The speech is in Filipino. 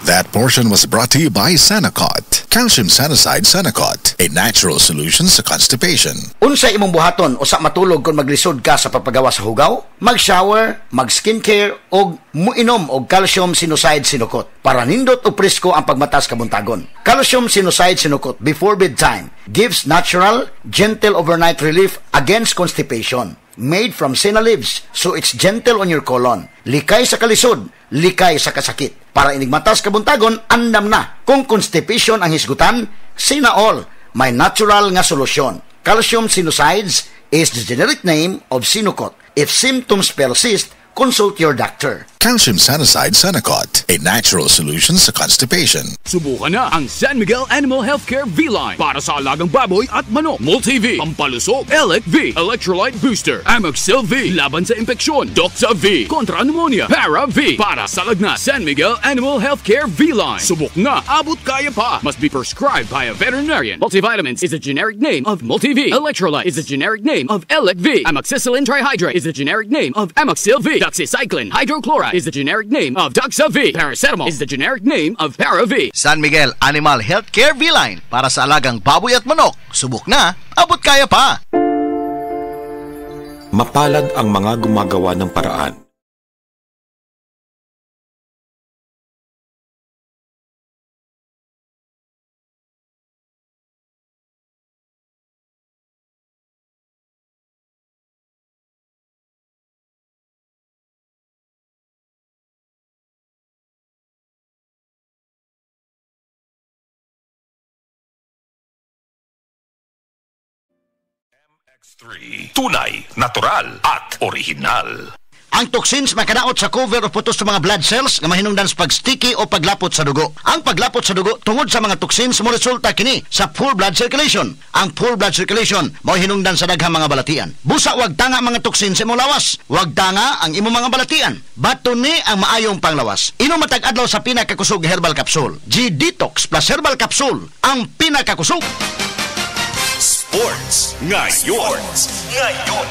That portion was brought to you by Sanacot. Calcium Sanacide Sanacot, a natural solution sa constipation. Unsa imong buhaton usa matulog kung maglisod ka sa pagpagawa sa hugaw, mag-shower, mag-skincare og muinom og calcium sinucide sinukot para nindot o presko ang pagmatas kabuntagon. Calcium sinucide sinukot before bedtime gives natural, gentle overnight relief against constipation. Made from senna leaves, so it's gentle on your colon. Likay sa kalisod, likay sa kasakit. Para inigmatas kabuntagon, andam na. Kung constipation ang hisgutan, sina all, may natural nga solusyon. Calcium Sinucides is the generic name of Sinocot. If symptoms persist, consult your doctor. Calcium Sanacide Sanacot, a natural solution sa constipation. Subukan na ang San Miguel Animal Healthcare V-Line para sa alagang baboy at manok. Multi-V, pampalusog, Elec V, Electrolyte Booster, Amoxil V, laban sa impeksyon, Doxa V, kontra pneumonia, Para V, para sa lagnat. San Miguel Animal Healthcare V-Line. Subok na, abot kaya pa. Must be prescribed by a veterinarian. Multivitamins is a generic name of Multi-V. Electrolyte is a generic name of Elec V. Amoxicillin trihydrate is a generic name of Amoxil V. Doxycycline hydrochloride is the generic name of Doxa V. Paracetamol is the generic name of Para V. San Miguel Animal Healthcare V-Line para sa alagang baboy at manok. Subok na, abot kaya pa. Mapalad ang mga gumagawa ng paraan. MX3, tunay, natural at original. Ang toxins makadaot sa cover o putos sa mga blood cells nga mahinungdan sa pag-sticky o paglapot sa dugo. Ang paglapot sa dugo tungod sa mga toxins mo resulta kini sa full blood circulation. Ang full blood circulation mao hinungdan sa daghang mga balatian. Busa wag tanga mga toxins sa imong lawas. Wag tanga ang imong mga balatian. Bato ni ang maayong panglawas. Inom matag adlaw sa pinakakusog herbal capsule. G-Detox plus herbal capsule ang pinakakusog. Sports ngayon.